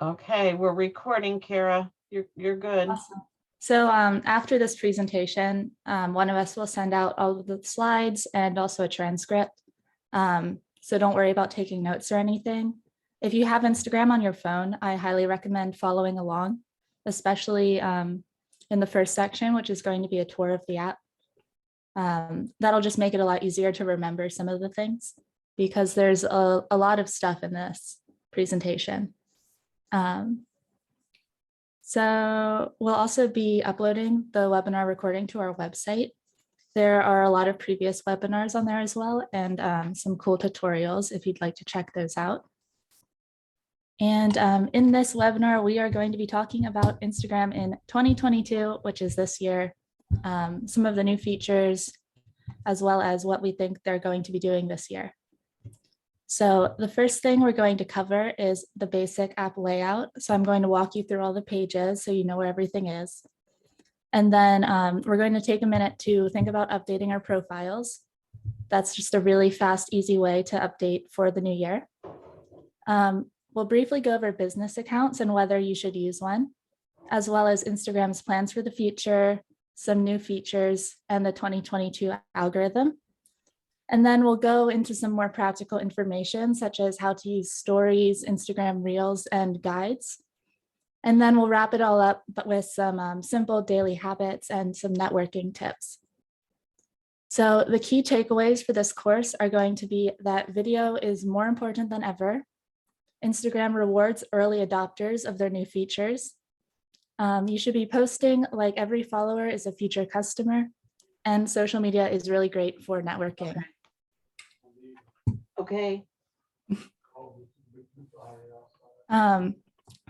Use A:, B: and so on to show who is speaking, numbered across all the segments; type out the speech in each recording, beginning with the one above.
A: Okay, we're recording, Kara. You're good.
B: Awesome. So after this presentation, one of us will send out all of the slides and also a transcript. So don't worry about taking notes or anything. If you have Instagram on your phone, I highly recommend following along, especially in the first section, which is going to be a tour of the app. That'll just make it a lot easier to remember some of the things because there's a lot of stuff in this presentation. So we'll also be uploading the webinar recording to our website. There are a lot of previous webinars on there as well, and some cool tutorials if you'd like to check those out. And in this webinar, we are going to be talking about Instagram in 2022, which is this year, some of the new features, as well as what we think they're going to be doing this year. So the first thing we're going to cover is the basic app layout. So I'm going to walk you through all the pages so you know where everything is. And then we're going to take a minute to think about updating our profiles. That's just a really fast, easy way to update for the new year. We'll briefly go over business accounts and whether you should use one, as well as Instagram's plans for the future, some new features, and the 2022 algorithm. And then we'll go into some more practical information, such as how to use stories, Instagram Reels, and guides. And then we'll wrap it all up but with some simple daily habits and some networking tips. So the key takeaways for this course are going to be that video is more important than ever. Instagram rewards early adopters of their new features. You should be posting like every follower is a future customer, and social media is really great for networking.
A: Okay.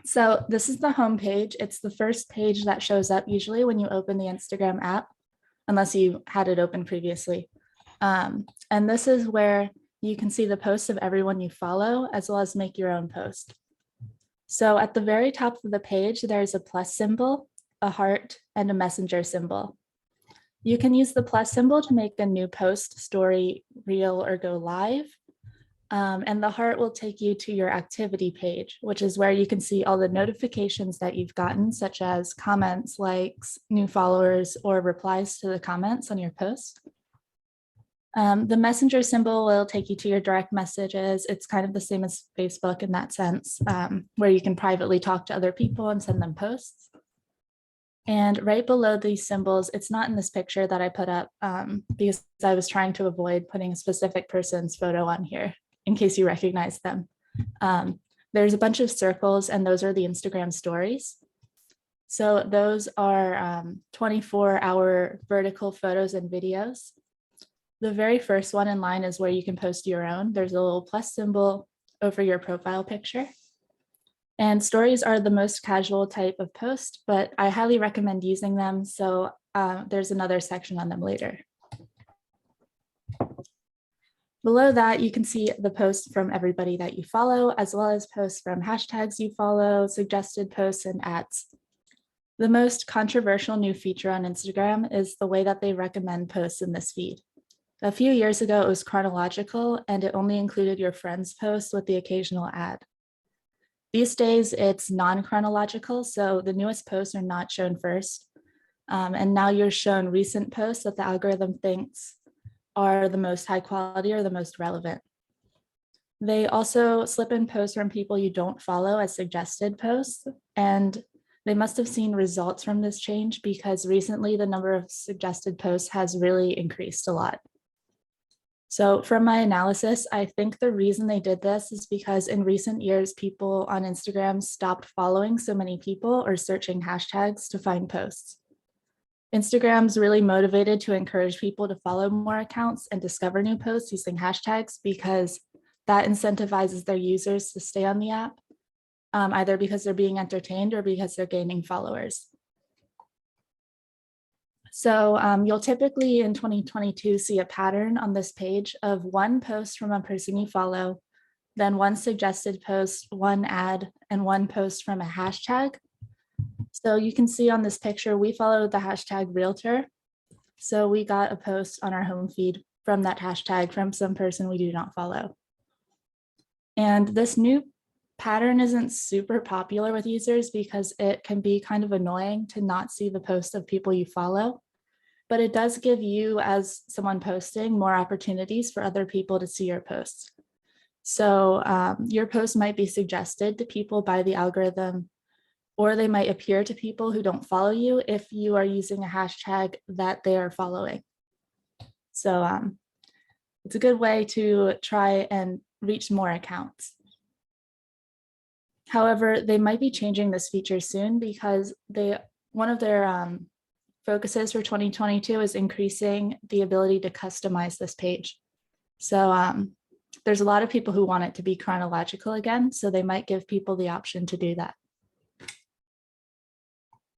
B: So this is the home page. It's the first page that shows up usually when you open the Instagram app, unless you had it open previously. And this is where you can see the posts of everyone you follow, as well as make your own post. So at the very top of the page, there's a plus symbol, a heart, and a messenger symbol. You can use the plus symbol to make a new post, story, reel, or go live. And the heart will take you to your activity page, which is where you can see all the notifications that you've gotten, such as comments, likes, new followers, or replies to the comments on your post. The messenger symbol will take you to your direct messages. It's kind of the same as Facebook in that sense, where you can privately talk to other people and send them posts. And right below these symbols, it's not in this picture that I put up because I was trying to avoid putting a specific person's photo on here in case you recognize them. There's a bunch of circles, and those are the Instagram stories. So those are 24-hour vertical photos and videos. The very first one in line is where you can post your own. There's a little plus symbol over your profile picture. And stories are the most casual type of post, but I highly recommend using them. So there's another section on them later. Below that, you can see the posts from everybody that you follow, as well as posts from hashtags you follow, suggested posts, and ads. The most controversial new feature on Instagram is the way that they recommend posts in this feed. A few years ago, it was chronological, and it only included your friends' posts with the occasional ad. These days, it's non-chronological, so the newest posts are not shown first. And now you're shown recent posts that the algorithm thinks are the most high quality or the most relevant. They also slip in posts from people you don't follow as suggested posts, and they must have seen results from this change because recently the number of suggested posts has really increased a lot. So from my analysis, I think the reason they did this is because in recent years, people on Instagram stopped following so many people or searching hashtags to find posts. Instagram's really motivated to encourage people to follow more accounts and discover new posts using hashtags because that incentivizes their users to stay on the app, either because they're being entertained or because they're gaining followers. So you'll typically in 2022 see a pattern on this page of one post from a person you follow, then one suggested post, one ad, and one post from a hashtag. So you can see on this picture, we followed the hashtag realtor. So we got a post on our home feed from that hashtag from some person we do not follow. And this new pattern isn't super popular with users because it can be kind of annoying to not see the posts of people you follow. But it does give you, as someone posting, more opportunities for other people to see your posts. So your post might be suggested to people by the algorithm, or they might appear to people who don't follow you if you are using a hashtag that they are following. So it's a good way to try and reach more accounts. However, they might be changing this feature soon because one of their focuses for 2022 is increasing the ability to customize this page. So there's a lot of people who want it to be chronological again, so they might give people the option to do that.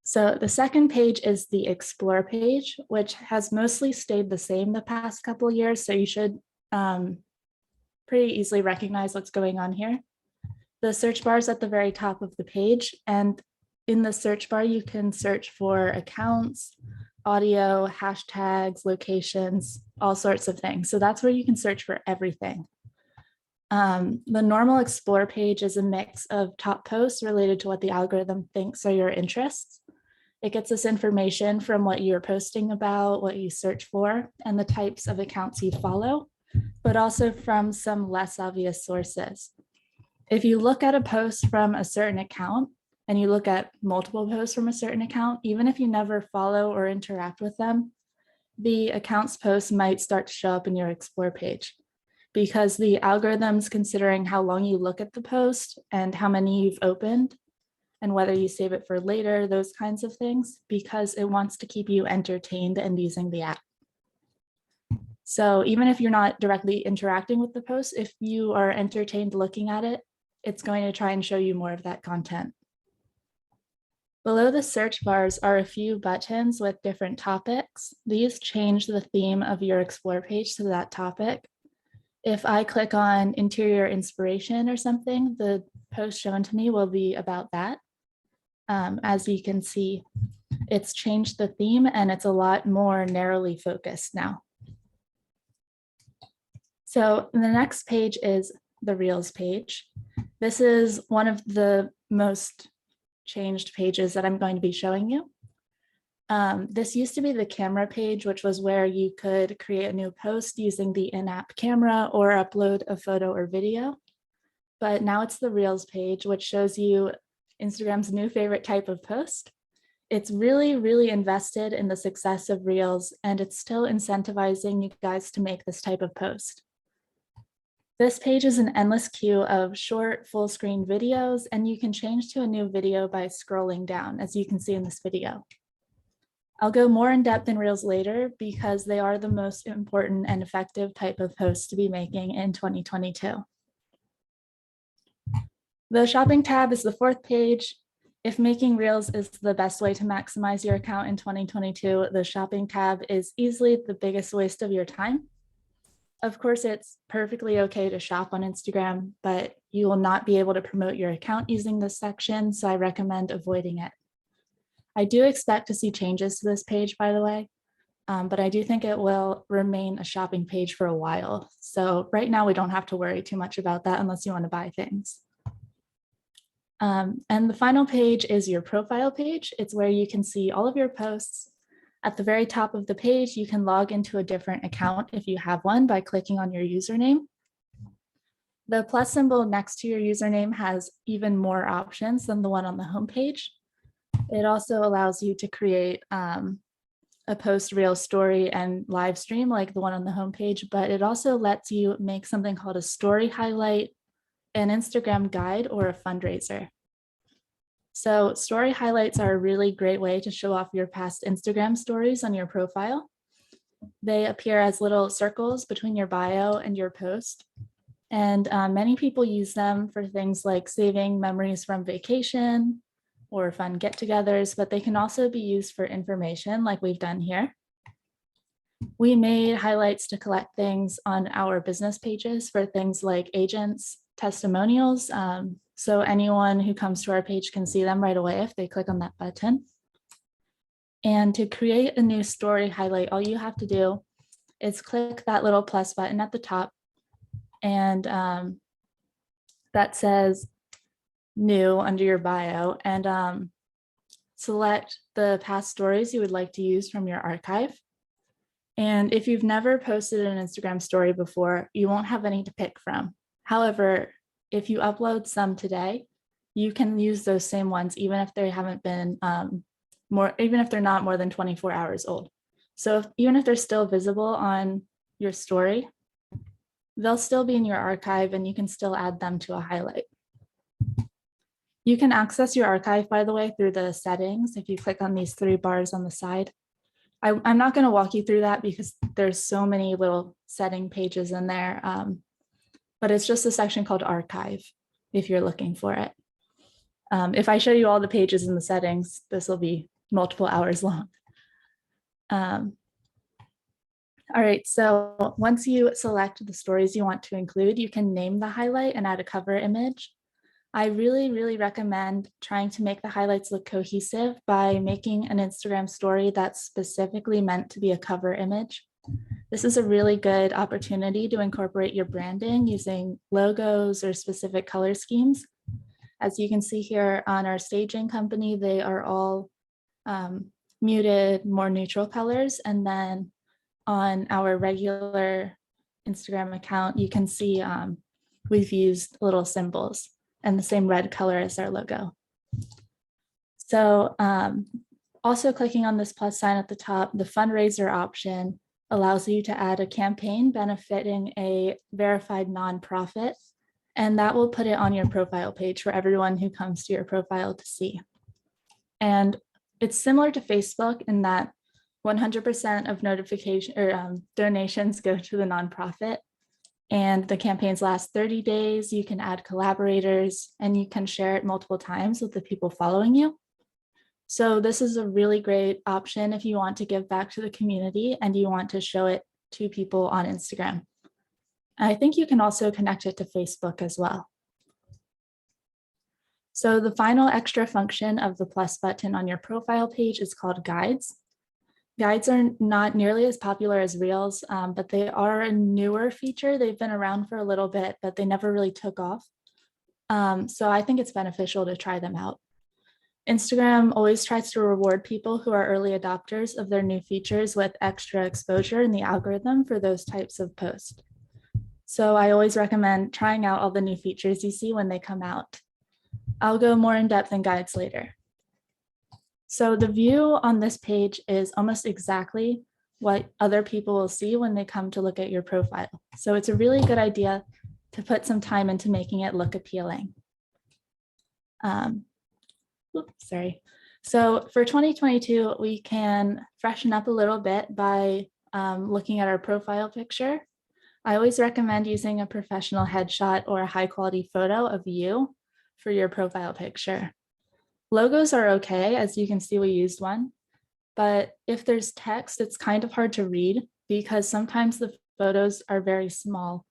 B: So the second page is the Explore page, which has mostly stayed the same the past couple of years, so you should pretty easily recognize what's going on here. The search bar is at the very top of the page, and in the search bar, you can search for accounts, audio, hashtags, locations, all sorts of things. So that's where you can search for everything. The normal Explore page is a mix of top posts related to what the algorithm thinks are your interests. It gets this information from what you're posting about, what you search for, and the types of accounts you follow, but also from some less obvious sources. If you look at a post from a certain account and you look at multiple posts from a certain account, even if you never follow or interact with them, the account's posts might start to show up in your Explore page because the algorithm's considering how long you look at the post and how many you've opened and whether you save it for later, those kinds of things, because it wants to keep you entertained and using the app. So even if you're not directly interacting with the post, if you are entertained looking at it, it's going to try and show you more of that content. Below the search bars are a few buttons with different topics. These change the theme of your Explore page to that topic. If I click on interior inspiration or something, the post shown to me will be about that. As you can see, it's changed the theme and it's a lot more narrowly focused now. So the next page is the Reels page. This is one of the most changed pages that I'm going to be showing you. This used to be the camera page, which was where you could create a new post using the in-app camera or upload a photo or video. But now it's the Reels page, which shows you Instagram's new favorite type of post. It's really, really invested in the success of Reels, and it's still incentivizing you guys to make this type of post. This page is an endless queue of short full screen videos, and you can change to a new video by scrolling down, as you can see in this video. I'll go more in depth in Reels later because they are the most important and effective type of posts to be making in 2022. The shopping tab is the fourth page. If making Reels is the best way to maximize your account in 2022, the shopping tab is easily the biggest waste of your time. Of course, it's perfectly okay to shop on Instagram, but you will not be able to promote your account using this section, so I recommend avoiding it. I do expect to see changes to this page, by the way, but I do think it will remain a shopping page for a while. So right now we don't have to worry too much about that unless you want to buy things. And the final page is your profile page. It's where you can see all of your posts. At the very top of the page, you can log into a different account if you have one by clicking on your username. The plus symbol next to your username has even more options than the one on the homepage. It also allows you to create a post reel story and live stream like the one on the homepage, but it also lets you make something called a story highlight, an Instagram guide, or a fundraiser. So story highlights are a really great way to show off your past Instagram stories on your profile. They appear as little circles between your bio and your post. And many people use them for things like saving memories from vacation or fun get-togethers, but they can also be used for information like we've done here. We made highlights to collect things on our business pages for things like agents, testimonials. So anyone who comes to our page can see them right away if they click on that button. And to create a new story highlight, all you have to do is click that little plus button at the top. And that says new under your bio and select the past stories you would like to use from your archive. And if you've never posted an Instagram story before, you won't have any to pick from. However, if you upload some today, you can use those same ones even if they haven't been even if they're not more than 24 hours old. So even if they're still visible on your story, they'll still be in your archive and you can still add them to a highlight. You can access your archive, by the way, through the settings. If you click on these 3 bars on the side, I'm not going to walk you through that because there's so many little setting pages in there, but it's just a section called archive if you're looking for it. If I show you all the pages in the settings, this will be multiple hours long. All right, so once you select the stories you want to include, you can name the highlight and add a cover image. I really recommend trying to make the highlights look cohesive by making an Instagram story that's specifically meant to be a cover image. This is a really good opportunity to incorporate your branding using logos or specific color schemes. As you can see here on our staging company, they are all muted, more neutral colors. And then on our regular Instagram account, you can see we've used little symbols and the same red color as our logo. So also clicking on this plus sign at the top, the fundraiser option allows you to add a campaign benefiting a verified nonprofit, and that will put it on your profile page for everyone who comes to your profile to see. And it's similar to Facebook in that 100% of notification or donations go to the nonprofit, and the campaigns last 30 days. You can add collaborators and you can share it multiple times with the people following you. So this is a really great option if you want to give back to the community and you want to show it to people on Instagram. I think you can also connect it to Facebook as well. So the final extra function of the plus button on your profile page is called guides. Guides are not nearly as popular as Reels, but they are a newer feature. They've been around for a little bit, but they never really took off. So I think it's beneficial to try them out. Instagram always tries to reward people who are early adopters of their new features with extra exposure in the algorithm for those types of posts. So I always recommend trying out all the new features you see when they come out. I'll go more in depth in guides later. So the view on this page is almost exactly what other people will see when they come to look at your profile. So it's a really good idea to put some time into making it look appealing. Sorry. So for 2022, we can freshen up a little bit by looking at our profile picture. I always recommend using a professional headshot or a high quality photo of you for your profile picture. Logos are okay, as you can see, we used one, but if there's text, it's kind of hard to read because sometimes the photos are very small,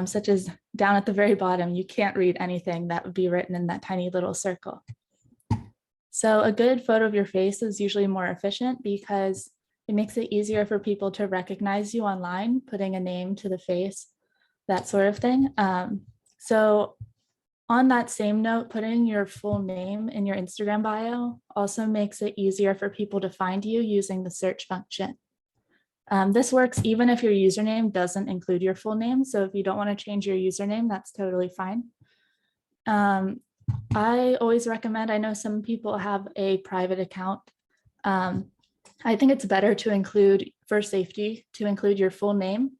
B: such as down at the very bottom, you can't read anything that would be written in that tiny little circle. So a good photo of your face is usually more efficient because it makes it easier for people to recognize you online, putting a name to the face, that sort of thing. So on that same note, putting your full name in your Instagram bio also makes it easier for people to find you using the search function. This works even if your username doesn't include your full name. So if you don't want to change your username, that's totally fine. I always recommend, I know some people have a private account. I think it's better to include, for safety, to include your full name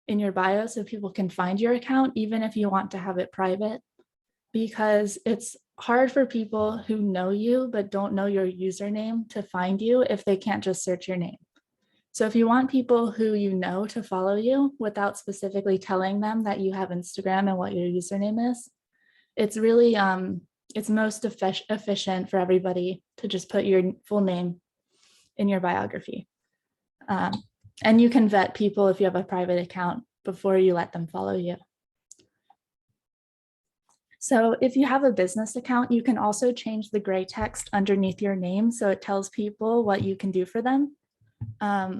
B: in your bio so people can find your account, even if you want to have it private, because it's hard for people who know you but don't know your username to find you if they can't just search your name. So if you want people who you know to follow you without specifically telling them that you have Instagram and what your username is, it's really, it's most efficient for everybody to just put your full name in your biography. And you can vet people if you have a private account before you let them follow you. So if you have a business account, you can also change the gray text underneath your name so it tells people what you can do for them.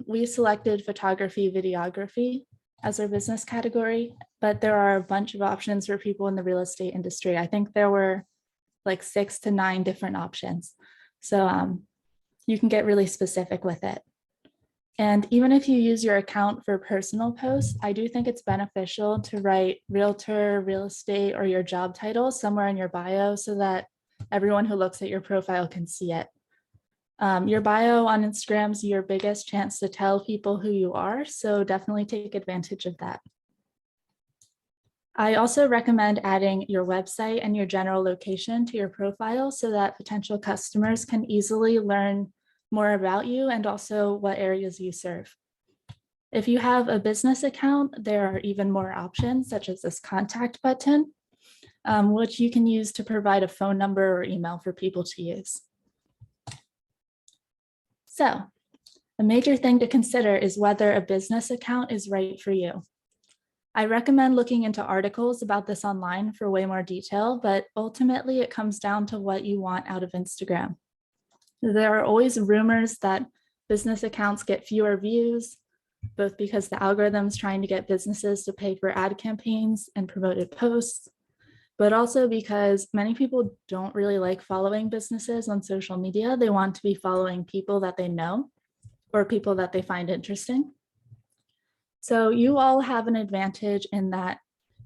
B: We selected photography, videography as our business category, but there are a bunch of options for people in the real estate industry. I think there were like 6 to 9 different options. So you can get really specific with it. And even if you use your account for personal posts, I do think it's beneficial to write realtor, real estate, or your job title somewhere in your bio so that everyone who looks at your profile can see it. Your bio on Instagram is your biggest chance to tell people who you are, so definitely take advantage of that. I also recommend adding your website and your general location to your profile so that potential customers can easily learn more about you and also what areas you serve. If you have a business account, there are even more options, such as this contact button, which you can use to provide a phone number or email for people to use. So, a major thing to consider is whether a business account is right for you. I recommend looking into articles about this online for way more detail, but ultimately it comes down to what you want out of Instagram. There are always rumors that business accounts get fewer views, both because the algorithm's trying to get businesses to pay for ad campaigns and promoted posts, but also because many people don't really like following businesses on social media. They want to be following people that they know or people that they find interesting. So you all have an advantage in that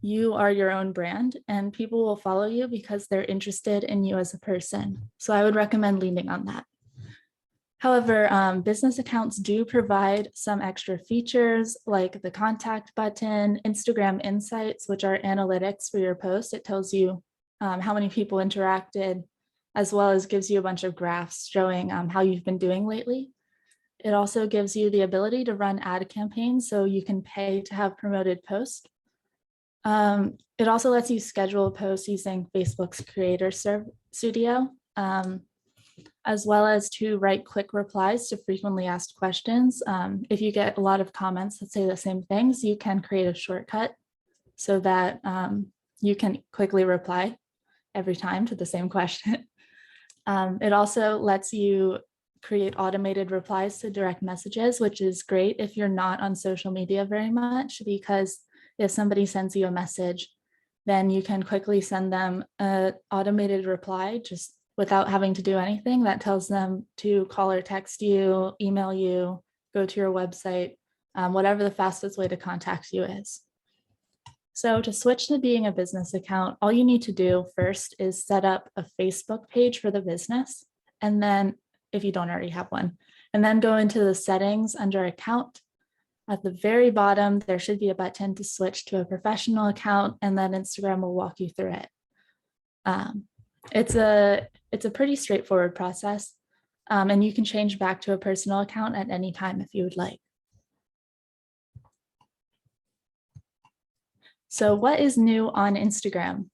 B: you are your own brand and people will follow you because they're interested in you as a person. So I would recommend leaning on that. However, business accounts do provide some extra features like the contact button, Instagram Insights, which are analytics for your post. It tells you how many people interacted, as well as gives you a bunch of graphs showing how you've been doing lately. It also gives you the ability to run ad campaigns, so you can pay to have promoted posts. It also lets you schedule posts using Facebook's Creator Studio, as well as to write quick replies to frequently asked questions. If you get a lot of comments that say the same things, you can create a shortcut so that you can quickly reply every time to the same question. It also lets you create automated replies to direct messages, which is great if you're not on social media very much, because if somebody sends you a message, then you can quickly send them an automated reply just without having to do anything that tells them to call or text you, email you, go to your website, whatever the fastest way to contact you is. So to switch to being a business account, all you need to do first is set up a Facebook page for the business. And then if you don't already have one, and then go into the settings under account. At the very bottom, there should be a button to switch to a professional account, and then Instagram will walk you through it. It's a pretty straightforward process, and you can change back to a personal account at any time if you would like. So what is new on Instagram?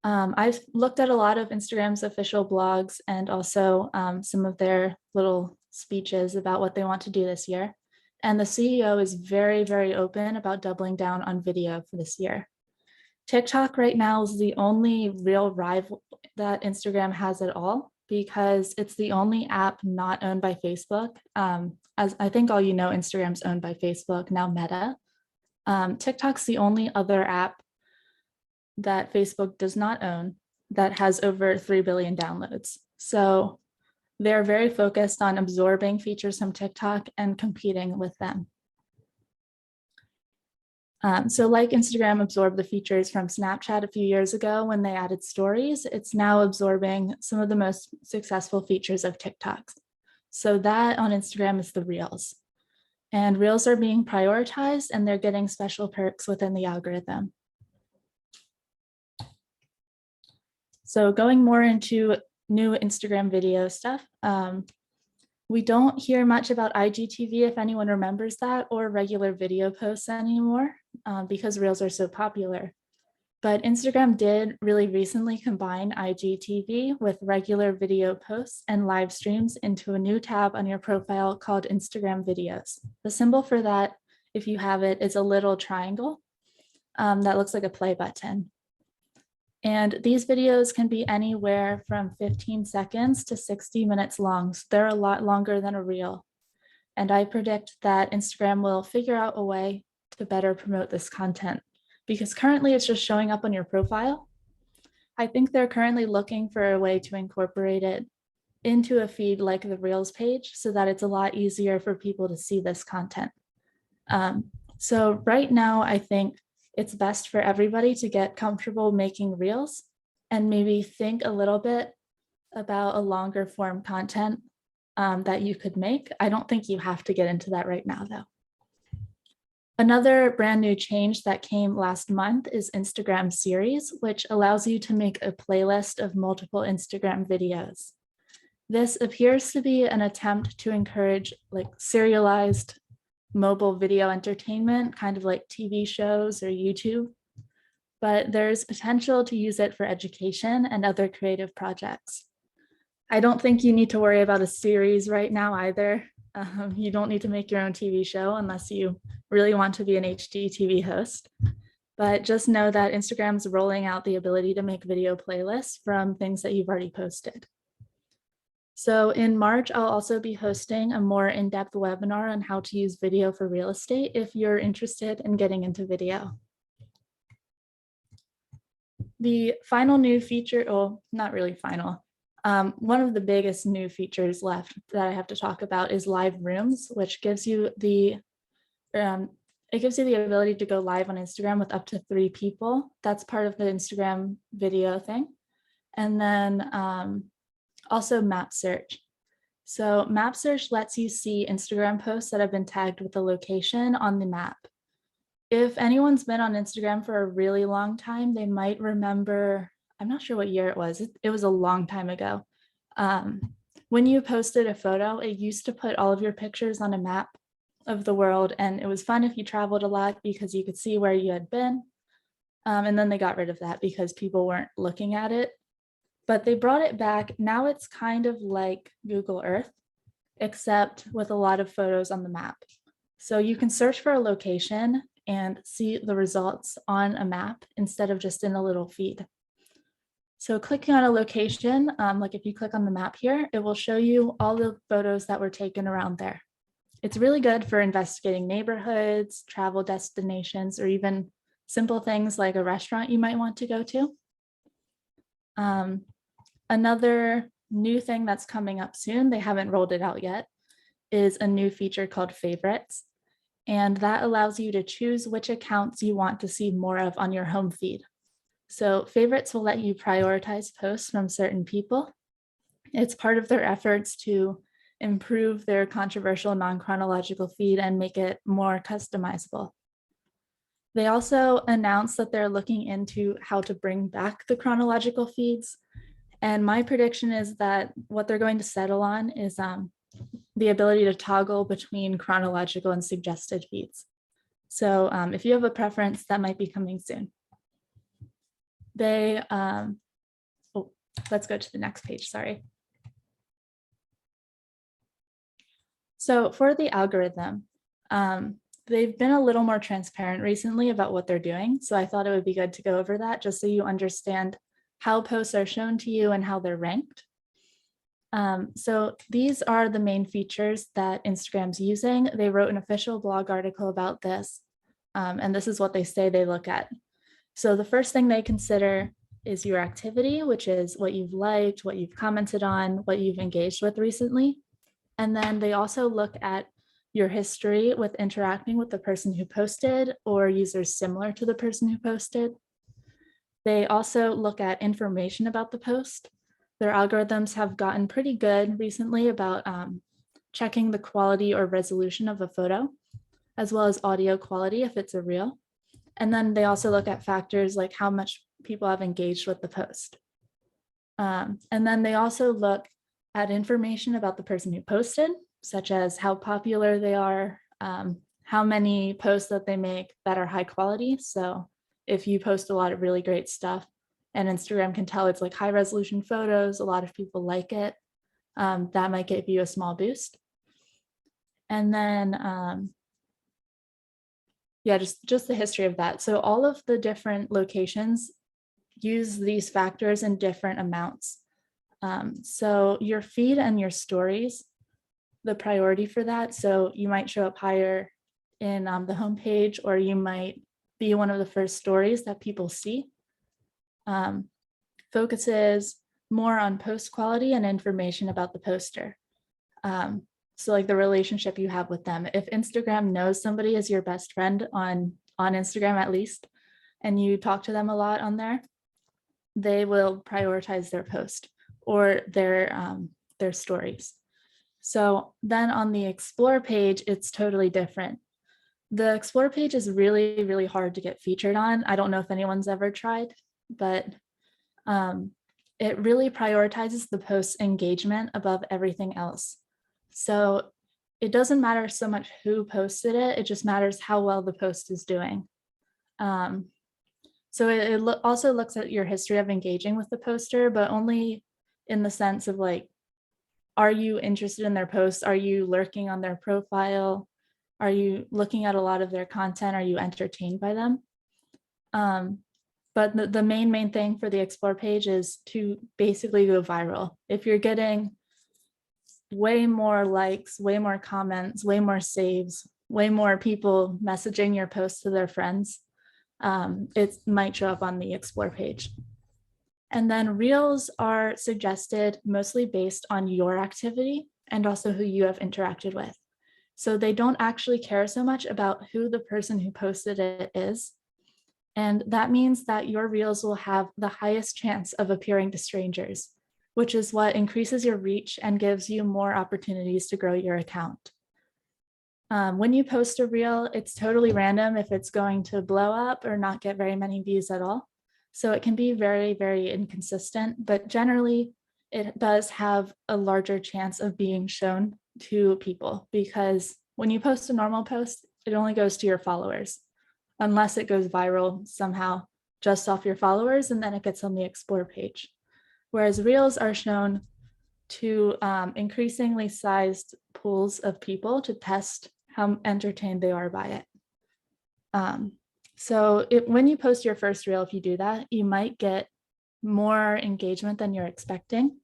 B: I've looked at a lot of Instagram's official blogs and also some of their little speeches about what they want to do this year. And the CEO is very, very open about doubling down on video for this year. TikTok right now is the only real rival that Instagram has at all, because it's the only app not owned by Facebook. As I think all you know, Instagram's owned by Facebook, now Meta. TikTok's the only other app that Facebook does not own that has over 3 billion downloads. So they're very focused on absorbing features from TikTok and competing with them. So like Instagram absorbed the features from Snapchat a few years ago when they added stories, it's now absorbing some of the most successful features of TikTok. So that on Instagram is the Reels. And Reels are being prioritized and they're getting special perks within the algorithm. So going more into new Instagram video stuff, we don't hear much about IGTV, if anyone remembers that, or regular video posts anymore, because Reels are so popular. But Instagram did really recently combine IGTV with regular video posts and live streams into a new tab on your profile called Instagram Videos. The symbol for that, if you have it, is a little triangle that looks like a play button. And these videos can be anywhere from 15 seconds to 60 minutes long. So they're a lot longer than a reel. And I predict that Instagram will figure out a way to better promote this content, because currently it's just showing up on your profile. I think they're currently looking for a way to incorporate it into a feed like the Reels page so that it's a lot easier for people to see this content. So right now, I think it's best for everybody to get comfortable making Reels and maybe think a little bit about a longer form content that you could make. I don't think you have to get into that right now, though. Another brand new change that came last month is Instagram Series, which allows you to make a playlist of multiple Instagram videos. This appears to be an attempt to encourage like serialized mobile video entertainment, kind of like TV shows or YouTube, but there's potential to use it for education and other creative projects. I don't think you need to worry about a series right now either. You don't need to make your own TV show unless you really want to be an HGTV host. But just know that Instagram's rolling out the ability to make video playlists from things that you've already posted. So in March, I'll also be hosting a more in-depth webinar on how to use video for real estate if you're interested in getting into video. The final new feature, well, not really final, one of the biggest new features left that I have to talk about is live rooms, which gives you the ability to go live on Instagram with up to 3 people. That's part of the Instagram video thing. And then also map search. So map search lets you see Instagram posts that have been tagged with a location on the map. If anyone's been on Instagram for a really long time, they might remember, I'm not sure what year it was. It was a long time ago. When you posted a photo, it used to put all of your pictures on a map of the world. And it was fun if you traveled a lot because you could see where you had been. And then they got rid of that because people weren't looking at it. But they brought it back. Now it's kind of like Google Earth, except with a lot of photos on the map. So you can search for a location and see the results on a map instead of just in a little feed. So clicking on a location, like if you click on the map here, it will show you all the photos that were taken around there. It's really good for investigating neighborhoods, travel destinations, or even simple things like a restaurant you might want to go to. Another new thing that's coming up soon, they haven't rolled it out yet, is a new feature called favorites. And that allows you to choose which accounts you want to see more of on your home feed. So favorites will let you prioritize posts from certain people. It's part of their efforts to improve their controversial non-chronological feed and make it more customizable. They also announced that they're looking into how to bring back the chronological feeds. And my prediction is that what they're going to settle on is the ability to toggle between chronological and suggested feeds. So if you have a preference, that might be coming soon. They, let's go to the next page, sorry. So for the algorithm, they've been a little more transparent recently about what they're doing. So I thought it would be good to go over that just so you understand how posts are shown to you and how they're ranked. So these are the main features that Instagram's using. They wrote an official blog article about this, and this is what they say they look at. So the first thing they consider is your activity, which is what you've liked, what you've commented on, what you've engaged with recently. And then they also look at your history with interacting with the person who posted or users similar to the person who posted. They also look at information about the post. Their algorithms have gotten pretty good recently about checking the quality or resolution of a photo, as well as audio quality if it's a reel. And then they also look at factors like how much people have engaged with the post. And then they also look at information about the person who posted, such as how popular they are, how many posts that they make that are high quality. So if you post a lot of really great stuff and Instagram can tell it's like high resolution photos, a lot of people like it, that might give you a small boost. And then, yeah, just the history of that. So all of the different locations use these factors in different amounts. So your feed and your stories, the priority for that. So you might show up higher in the homepage, or you might be one of the first stories that people see. focuses more on post quality and information about the poster. So like the relationship you have with them. If Instagram knows somebody is your best friend on Instagram at least, and you talk to them a lot on there, they will prioritize their post or their stories. So then on the Explore page, it's totally different. The Explore page is really, really hard to get featured on. I don't know if anyone's ever tried, but it really prioritizes the post's engagement above everything else. So it doesn't matter so much who posted it, it just matters how well the post is doing. So it also looks at your history of engaging with the poster, but only in the sense of like, are you interested in their posts? Are you lurking on their profile? Are you looking at a lot of their content? Are you entertained by them? But the main thing for the Explore page is to basically go viral. If you're getting way more likes, way more comments, way more saves, way more people messaging your post to their friends, it might show up on the Explore page. And then Reels are suggested mostly based on your activity and also who you have interacted with. So they don't actually care so much about who the person who posted it is. And that means that your Reels will have the highest chance of appearing to strangers, which is what increases your reach and gives you more opportunities to grow your account. When you post a Reel, it's totally random if it's going to blow up or not get very many views at all. So it can be very, very inconsistent, but generally it does have a larger chance of being shown to people, because when you post a normal post, it only goes to your followers, unless it goes viral somehow just off your followers, and then it gets on the Explore page. Whereas Reels are shown to increasingly sized pools of people to test how entertained they are by it. So when you post your first Reel, if you do that, you might get more engagement than you're expecting,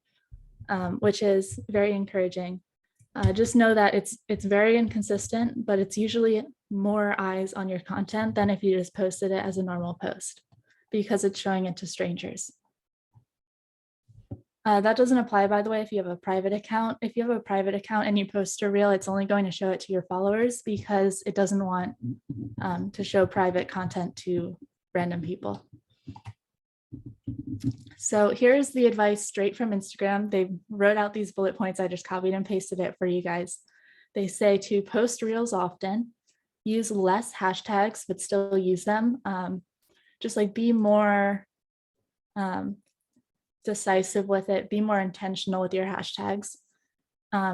B: which is very encouraging. Just know that it's very inconsistent, but it's usually more eyes on your content than if you just posted it as a normal post, because it's showing it to strangers. That doesn't apply, by the way, if you have a private account. If you have a private account and you post a Reel, it's only going to show it to your followers, because it doesn't want to show private content to random people. So here's the advice straight from Instagram. They wrote out these bullet points. I just copied and pasted it for you guys. They say to post Reels often, use less hashtags, but still use them. Just like be more decisive with it, be more intentional with your hashtags,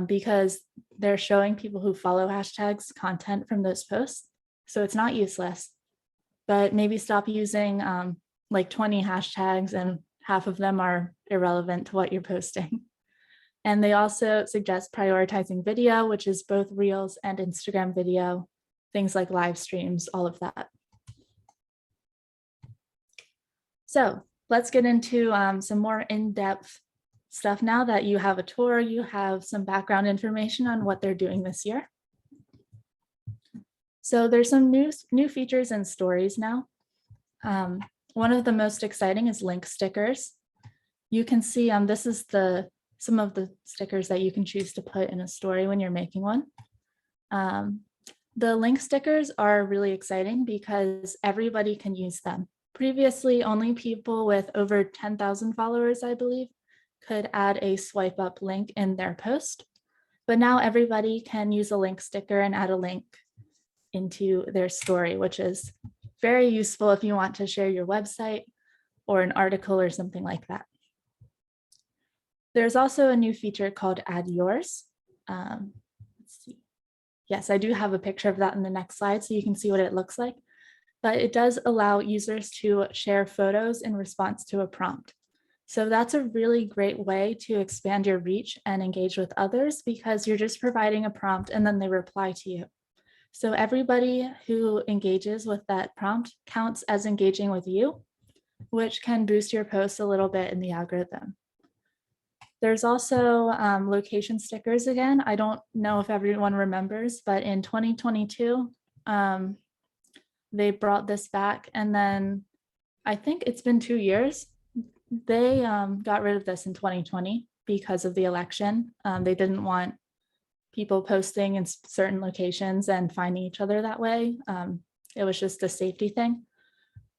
B: because they're showing people who follow hashtags content from those posts. So it's not useless, but maybe stop using like 20 hashtags and half of them are irrelevant to what you're posting. And they also suggest prioritizing video, which is both Reels and Instagram video, things like live streams, all of that. So let's get into some more in-depth stuff now that you have a tour, you have some background information on what they're doing this year. So there's some new features and stories now. One of the most exciting is link stickers. You can see this is some of the stickers that you can choose to put in a story when you're making one. The link stickers are really exciting because everybody can use them. Previously, only people with over 10,000 followers, I believe, could add a swipe up link in their post. But now everybody can use a link sticker and add a link into their story, which is very useful if you want to share your website or an article or something like that. There's also a new feature called Add Yours. Let's see. Yes, I do have a picture of that in the next slide so you can see what it looks like. But it does allow users to share photos in response to a prompt. So that's a really great way to expand your reach and engage with others, because you're just providing a prompt and then they reply to you. So everybody who engages with that prompt counts as engaging with you, which can boost your posts a little bit in the algorithm. There's also location stickers again. I don't know if everyone remembers, but in 2022, they brought this back, and then I think it's been 2 years. They got rid of this in 2020 because of the election. They didn't want people posting in certain locations and finding each other that way. It was just a safety thing.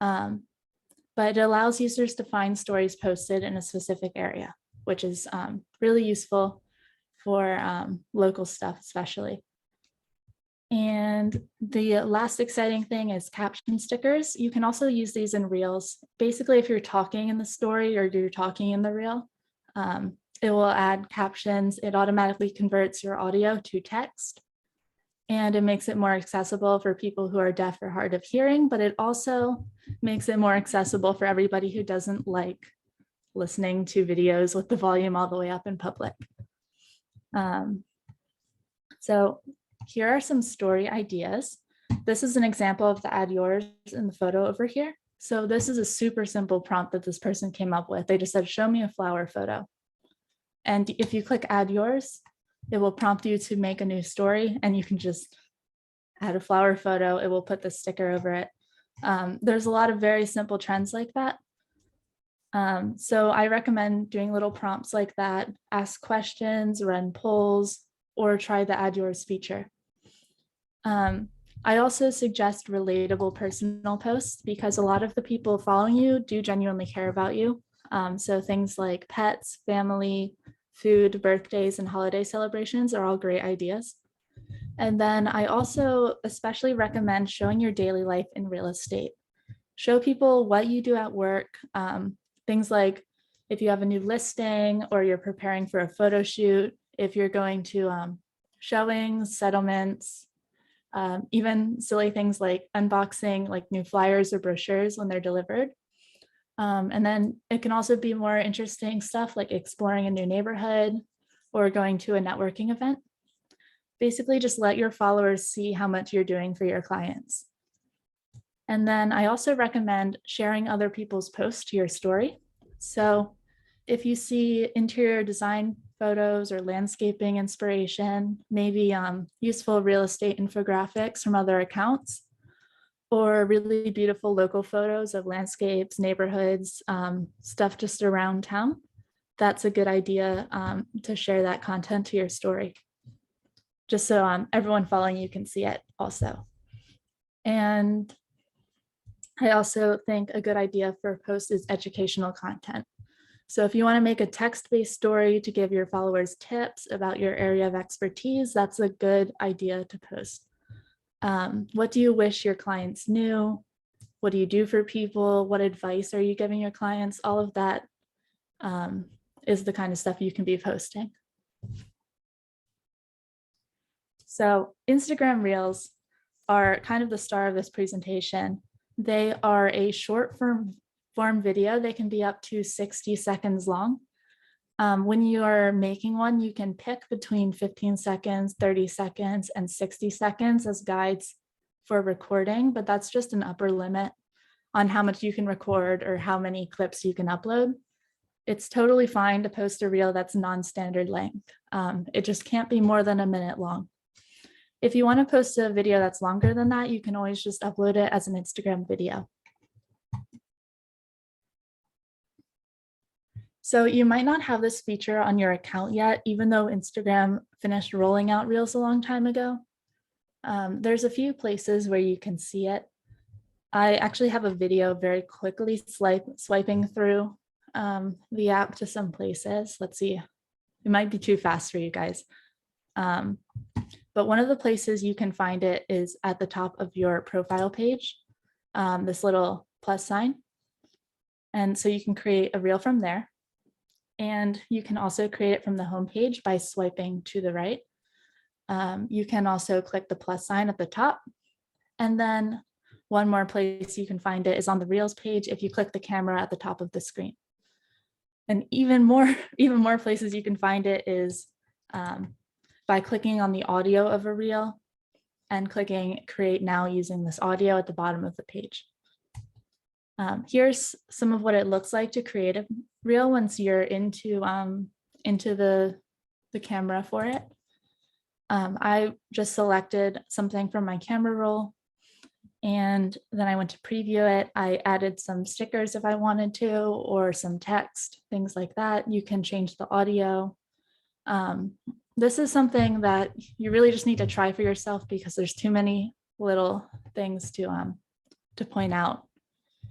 B: But it allows users to find stories posted in a specific area, which is really useful for local stuff, especially. And the last exciting thing is caption stickers. You can also use these in reels. Basically, if you're talking in the story or you're talking in the reel, it will add captions. It automatically converts your audio to text, and it makes it more accessible for people who are deaf or hard of hearing, but it also makes it more accessible for everybody who doesn't like listening to videos with the volume all the way up in public. So here are some story ideas. This is an example of the add yours in the photo over here. So this is a super simple prompt that this person came up with. They just said, show me a flower photo. And if you click add yours, it will prompt you to make a new story, and you can just add a flower photo. It will put the sticker over it. There's a lot of very simple trends like that. So I recommend doing little prompts like that, ask questions, run polls, or try the add yours feature. I also suggest relatable personal posts because a lot of the people following you do genuinely care about you. So things like pets, family, food, birthdays, and holiday celebrations are all great ideas. And then I also especially recommend showing your daily life in real estate. Show people what you do at work, things like if you have a new listing or you're preparing for a photo shoot, if you're going to showings, settlements, even silly things like unboxing like new flyers or brochures when they're delivered. And then it can also be more interesting stuff like exploring a new neighborhood or going to a networking event. Basically, just let your followers see how much you're doing for your clients. And then I also recommend sharing other people's posts to your story. So if you see interior design photos or landscaping inspiration, maybe useful real estate infographics from other accounts, or really beautiful local photos of landscapes, neighborhoods, stuff just around town, that's a good idea to share that content to your story, just so everyone following you can see it also. And I also think a good idea for a post is educational content. So if you want to make a text-based story to give your followers tips about your area of expertise, that's a good idea to post. What do you wish your clients knew? What do you do for people? What advice are you giving your clients? All of that is the kind of stuff you can be posting. So Instagram Reels are kind of the star of this presentation. They are a short form video. They can be up to 60 seconds long. When you are making one, you can pick between 15 seconds, 30 seconds, and 60 seconds as guides for recording, but that's just an upper limit on how much you can record or how many clips you can upload. It's totally fine to post a reel that's non-standard length. It just can't be more than a minute long. If you want to post a video that's longer than that, you can always just upload it as an Instagram video. So you might not have this feature on your account yet, even though Instagram finished rolling out Reels a long time ago. There's a few places where you can see it. I actually have a video very quickly swiping through the app to some places. Let's see, it might be too fast for you guys. But one of the places you can find it is at the top of your profile page, this little plus sign. And so you can create a reel from there. And you can also create it from the homepage by swiping to the right. You can also click the plus sign at the top. And then one more place you can find it is on the Reels page if you click the camera at the top of the screen. And even more places you can find it is by clicking on the audio of a reel and clicking create now using this audio at the bottom of the page. Here's some of what it looks like to create a reel once you're into the camera for it. I just selected something from my camera roll, And then I went to preview it. I added some stickers if I wanted to, or some text, things like that. You can change the audio. This is something that you really just need to try for yourself because there's too many little things to point out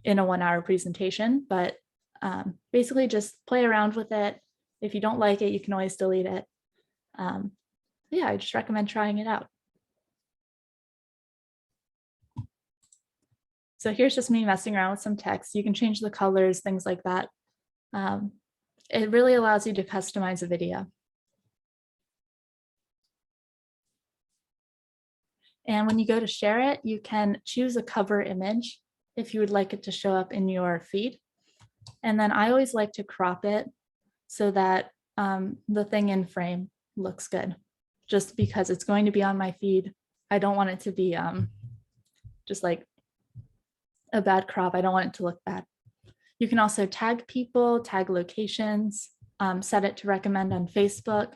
B: in a 1-hour presentation, but basically just play around with it. If you don't like it, you can always delete it. Yeah, I just recommend trying it out. So here's just me messing around with some text. You can change the colors, things like that. It really allows you to customize a video. And when you go to share it, you can choose a cover image if you would like it to show up in your feed. And then I always like to crop it so that the thing in frame looks good, just because it's going to be on my feed. I don't want it to be just like a bad crop. I don't want it to look bad. You can also tag people, tag locations, set it to recommend on Facebook,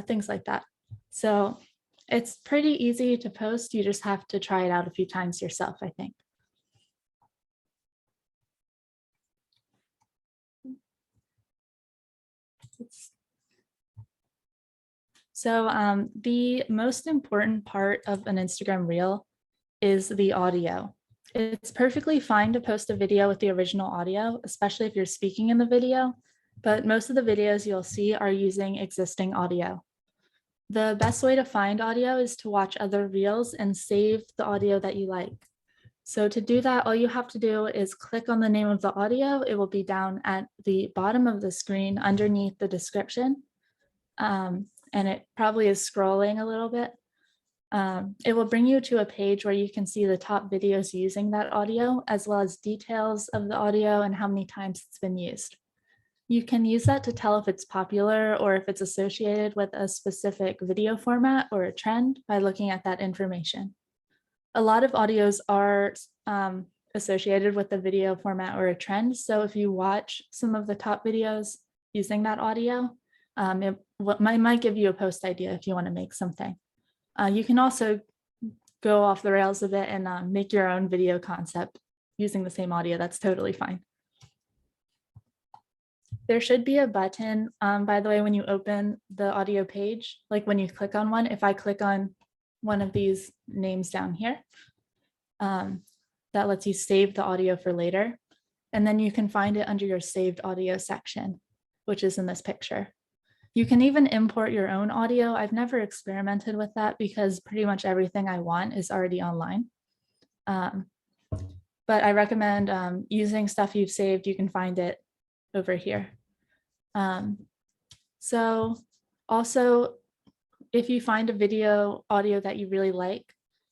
B: things like that. So it's pretty easy to post. You just have to try it out a few times yourself, I think. So the most important part of an Instagram reel is the audio. It's perfectly fine to post a video with the original audio, especially if you're speaking in the video, but most of the videos you'll see are using existing audio. The best way to find audio is to watch other reels and save the audio that you like. So to do that, all you have to do is click on the name of the audio. It will be down at the bottom of the screen underneath the description. And it probably is scrolling a little bit. It will bring you to a page where you can see the top videos using that audio, as well as details of the audio and how many times it's been used. You can use that to tell if it's popular or if it's associated with a specific video format or a trend by looking at that information. A lot of audios are associated with a video format or a trend. So if you watch some of the top videos using that audio, it might give you a post idea if you want to make something. You can also go off the rails a bit and make your own video concept using the same audio. That's totally fine. There should be a button, by the way, when you open the audio page, like when you click on one, if I click on one of these names down here, that lets you save the audio for later. And then you can find it under your saved audio section, which is in this picture. You can even import your own audio. I've never experimented with that because pretty much everything I want is already online. But I recommend using stuff you've saved. You can find it over here. So also, if you find a video audio that you really like,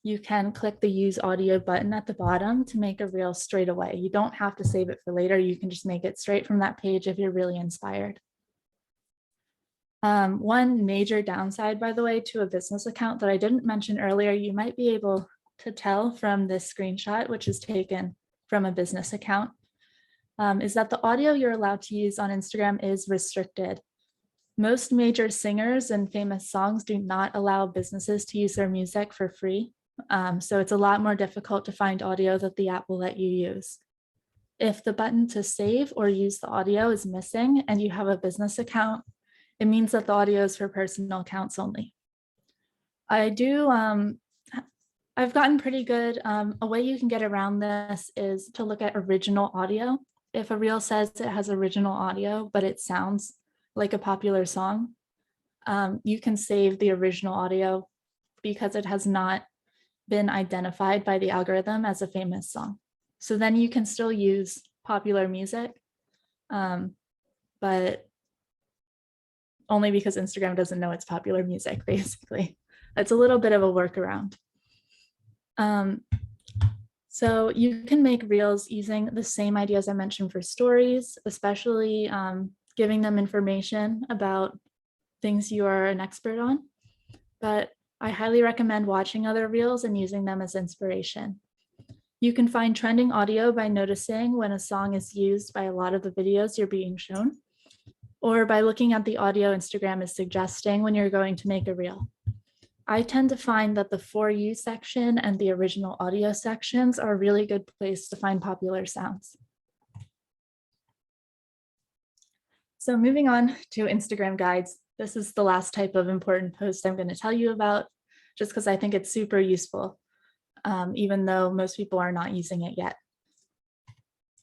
B: you can click the use audio button at the bottom to make a reel straight away. You don't have to save it for later. You can just make it straight from that page if you're really inspired. One major downside, by the way, to a business account that I didn't mention earlier, you might be able to tell from this screenshot, which is taken from a business account, is that the audio you're allowed to use on Instagram is restricted. Most major singers and famous songs do not allow businesses to use their music for free. So it's a lot more difficult to find audio that the app will let you use. If the button to save or use the audio is missing and you have a business account, it means that the audio is for personal accounts only. I've gotten pretty good. A way you can get around this is to look at original audio. If a reel says it has original audio, but it sounds like a popular song, you can save the original audio because it has not been identified by the algorithm as a famous song. So then you can still use popular music, but only because Instagram doesn't know it's popular music, basically. It's a little bit of a workaround. So you can make reels using the same ideas I mentioned for stories, especially giving them information about things you are an expert on. But I highly recommend watching other reels and using them as inspiration. You can find trending audio by noticing when a song is used by a lot of the videos you're being shown, or by looking at the audio Instagram is suggesting when you're going to make a reel. I tend to find that the For You section and the original audio sections are a really good place to find popular sounds. So moving on to Instagram guides, this is the last type of important post I'm going to tell you about, just because I think it's super useful, even though most people are not using it yet.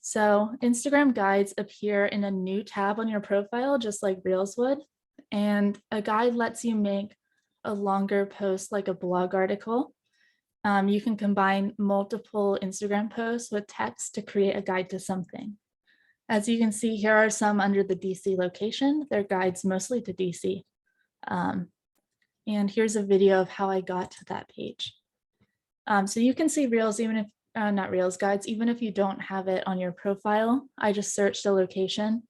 B: So Instagram guides appear in a new tab on your profile, just like Reels would. And a guide lets you make a longer post like a blog article. You can combine multiple Instagram posts with text to create a guide to something. As you can see, here are some under the DC location. They're guides mostly to DC. And here's a video of how I got to that page. So you can see Reels, even if, not Reels guides, even if you don't have it on your profile. I just searched a location.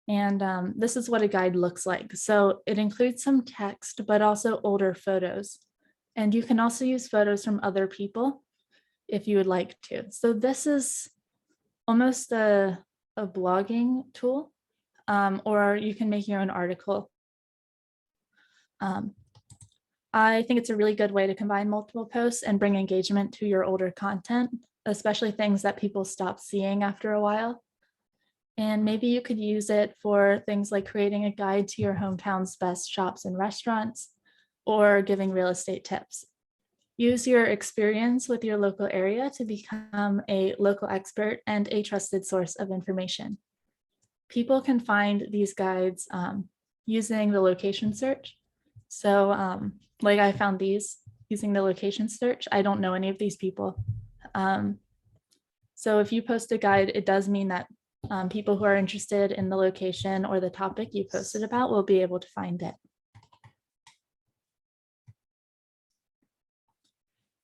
B: And this is what a guide looks like. So it includes some text, but also older photos. And you can also use photos from other people if you would like to. So this is almost a blogging tool, or you can make your own article. I think it's a really good way to combine multiple posts and bring engagement to your older content, especially things that people stop seeing after a while. And maybe you could use it for things like creating a guide to your hometown's best shops and restaurants, or giving real estate tips. Use your experience with your local area to become a local expert and a trusted source of information. People can find these guides using the location search. So like I found these using the location search. I don't know any of these people. So if you post a guide, it does mean that people who are interested in the location or the topic you posted about will be able to find it.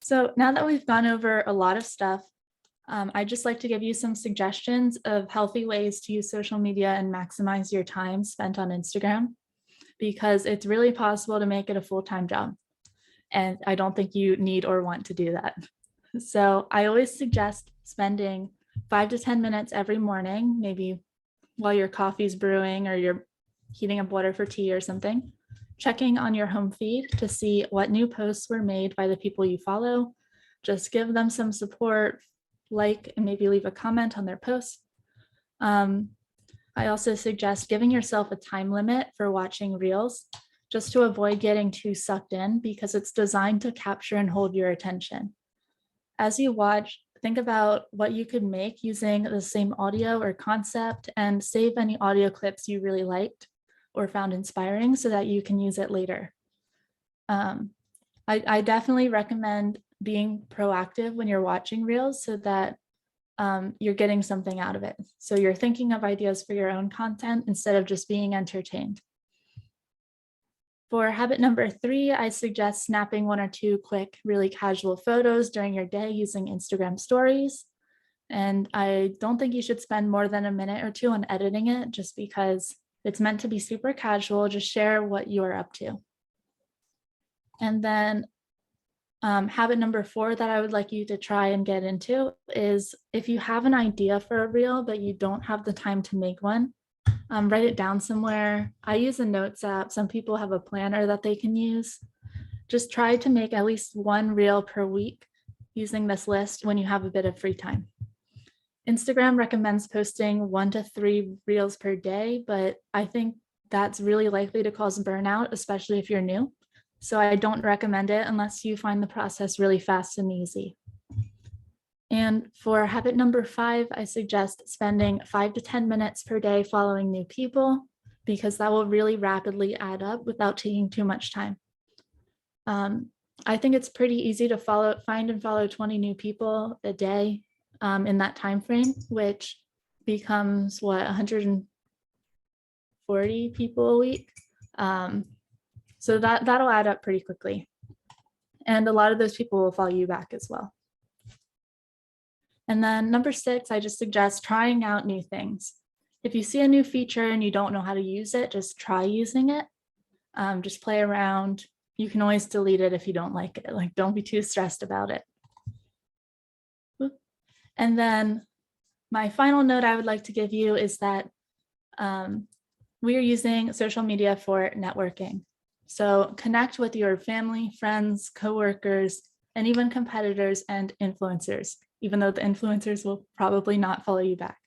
B: So now that we've gone over a lot of stuff, I'd just like to give you some suggestions of healthy ways to use social media and maximize your time spent on Instagram, because it's really possible to make it a full-time job. And I don't think you need or want to do that. So I always suggest spending 5 to 10 minutes every morning, maybe while your coffee's brewing or you're heating up water for tea or something, checking on your home feed to see what new posts were made by the people you follow. Just give them some support, like, and maybe leave a comment on their posts. I also suggest giving yourself a time limit for watching Reels, just to avoid getting too sucked in, because it's designed to capture and hold your attention. As you watch, think about what you could make using the same audio or concept, and save any audio clips you really liked or found inspiring so that you can use it later. I definitely recommend being proactive when you're watching Reels so that you're getting something out of it. So you're thinking of ideas for your own content instead of just being entertained. For habit number 3, I suggest snapping 1 or 2 quick, really casual photos during your day using Instagram stories. And I don't think you should spend more than a minute or 2 on editing it, just because it's meant to be super casual. Just share what you are up to. And then habit number 4 that I would like you to try and get into is, if you have an idea for a reel, but you don't have the time to make one, write it down somewhere. I use a notes app. Some people have a planner that they can use. Just try to make at least 1 reel per week using this list when you have a bit of free time. Instagram recommends posting 1 to 3 reels per day, but I think that's really likely to cause burnout, especially if you're new. So I don't recommend it unless you find the process really fast and easy. And for habit number 5, I suggest spending 5 to 10 minutes per day following new people, because that will really rapidly add up without taking too much time. I think it's pretty easy to find and follow 20 new people a day in that time frame, which becomes 140 people a week. So that'll add up pretty quickly. And a lot of those people will follow you back as well. And then number 6, I just suggest trying out new things. If you see a new feature and you don't know how to use it, just try using it. Just play around. You can always delete it if you don't like it. Like, don't be too stressed about it. And then my final note I would like to give you is that we are using social media for networking. So connect with your family, friends, coworkers, and even competitors and influencers, even though the influencers will probably not follow you back.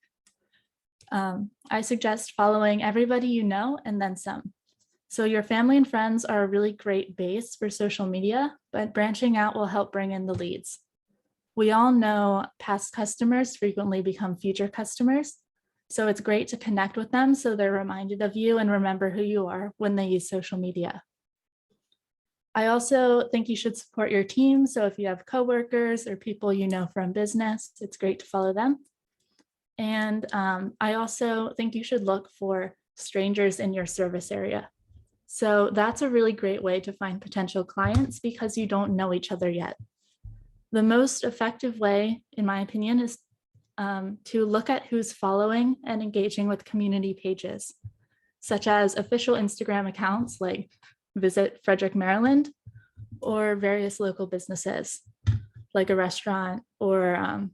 B: I suggest following everybody you know and then some. So your family and friends are a really great base for social media, but branching out will help bring in the leads. We all know past customers frequently become future customers. So it's great to connect with them so they're reminded of you and remember who you are when they use social media. I also think you should support your team. So if you have coworkers or people you know from business, it's great to follow them. And I also think you should look for strangers in your service area. So that's a really great way to find potential clients because you don't know each other yet. The most effective way, in my opinion, is to look at who's following and engaging with community pages, such as official Instagram accounts like Visit Frederick, Maryland, or various local businesses like a restaurant or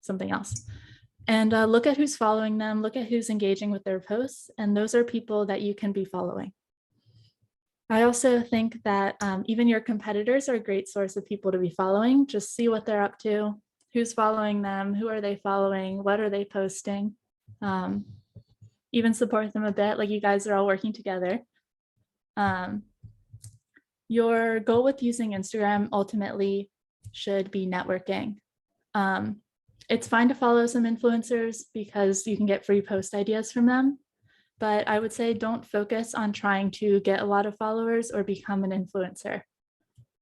B: something else. And look at who's following them, look at who's engaging with their posts, and those are people that you can be following. I also think that even your competitors are a great source of people to be following. Just see what they're up to, who's following them, who are they following, what are they posting. Even support them a bit, like you guys are all working together. Your goal with using Instagram ultimately should be networking. It's fine to follow some influencers because you can get free post ideas from them. But I would say don't focus on trying to get a lot of followers or become an influencer.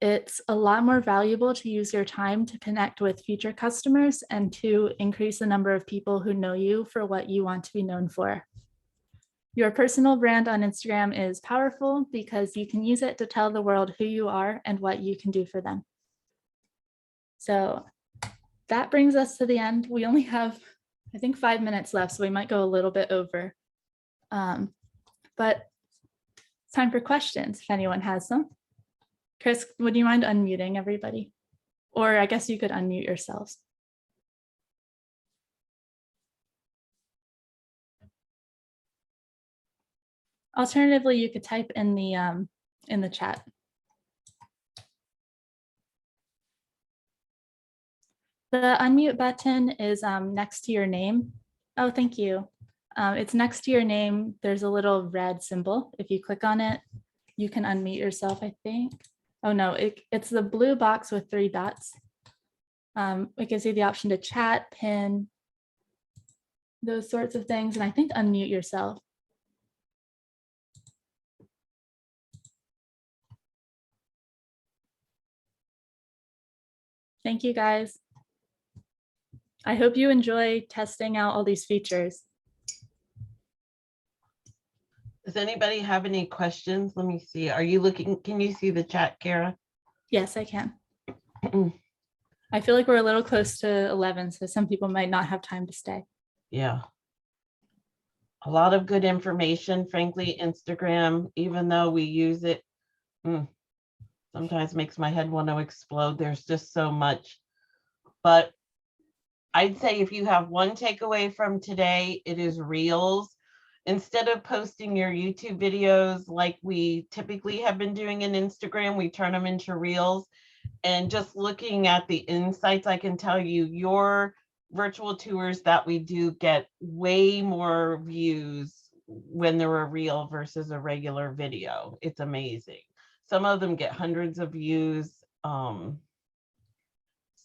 B: It's a lot more valuable to use your time to connect with future customers and to increase the number of people who know you for what you want to be known for. Your personal brand on Instagram is powerful because you can use it to tell the world who you are and what you can do for them. So that brings us to the end. We only have, I think, 5 minutes left, so we might go a little bit over. But it's time for questions if anyone has them. Chris, would you mind unmuting everybody? Or I guess you could unmute yourselves. Alternatively, you could type in the chat. The unmute button is next to your name. Oh, thank you. It's next to your name. There's a little red symbol. If you click on it, you can unmute yourself, I think. Oh no, it's the blue box with 3 dots. It gives you the option to chat, pin, those sorts of things, and I think unmute yourself. Thank you, guys. I hope you enjoy testing out all these features.
A: Does anybody have any questions? Let me see. Are you looking? Can you see the chat, Kara?
B: Yes, I can. I feel like we're a little close to 11, so some people might not have time to stay.
A: Yeah. A lot of good information. Frankly, Instagram, even though we use it, sometimes makes my head want to explode. There's just so much. But I'd say if you have one takeaway from today, it is Reels. Instead of posting your YouTube videos like we typically have been doing in Instagram, we turn them into Reels. And just looking at the insights, I can tell you your virtual tours that we do get way more views when they're a reel versus a regular video. It's amazing. Some of them get hundreds of views. So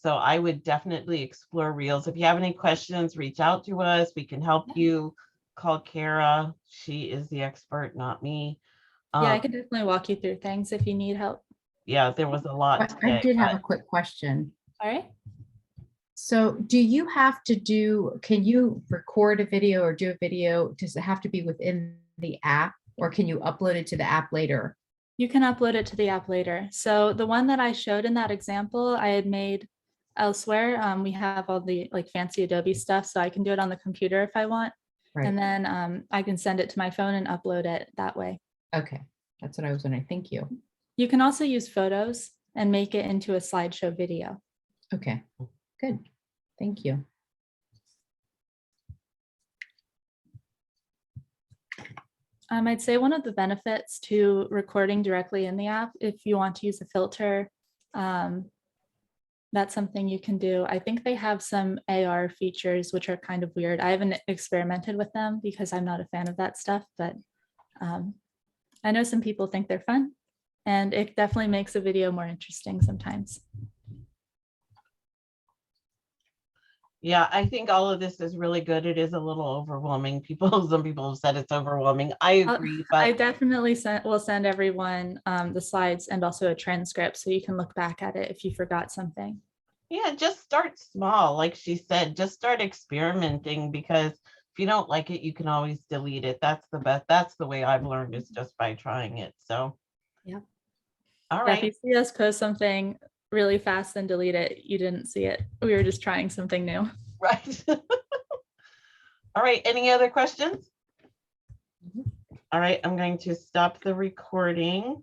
A: I would definitely explore Reels. If you have any questions, reach out to us. We can help you. Call Kara. She is the expert, not me.
B: Yeah, I can definitely walk you through things if you need help.
A: Yeah, there was a lot today.
C: I did have a quick question.
B: All right.
C: So do you have to do, can you record a video or do a video? Does it have to be within the app or can you upload it to the app later?
B: You can upload it to the app later. So the one that I showed in that example, I had made elsewhere. We have all the like fancy Adobe stuff, so I can do it on the computer if I want.
C: Right.
B: And then I can send it to my phone and upload it that way.
C: Okay, that's what I was wondering. Thank you.
B: You can also use photos and make it into a slideshow video.
C: Okay, good. Thank you.
B: I'd say one of the benefits to recording directly in the app, if you want to use a filter, that's something you can do. I think they have some AR features, which are kind of weird. I haven't experimented with them because I'm not a fan of that stuff, but I know some people think they're fun, and it definitely makes a video more interesting sometimes.
A: Yeah, I think all of this is really good. It is a little overwhelming. Some people have said it's overwhelming. I agree,
B: I
A: but
B: definitely will send everyone the slides and also a transcript so you can look back at it if you forgot something.
A: yeah, just start small. Like she said, just start experimenting, because if you don't like it, you can always delete it. That's the best. That's the way I've learned, is just by trying it. So,
B: Yeah.
A: all
B: Yeah, if you
A: right.
B: see us post something really fast and delete it, you didn't see it. We were just trying something new.
A: Right. All right. Any other questions? All right. I'm going to stop the recording.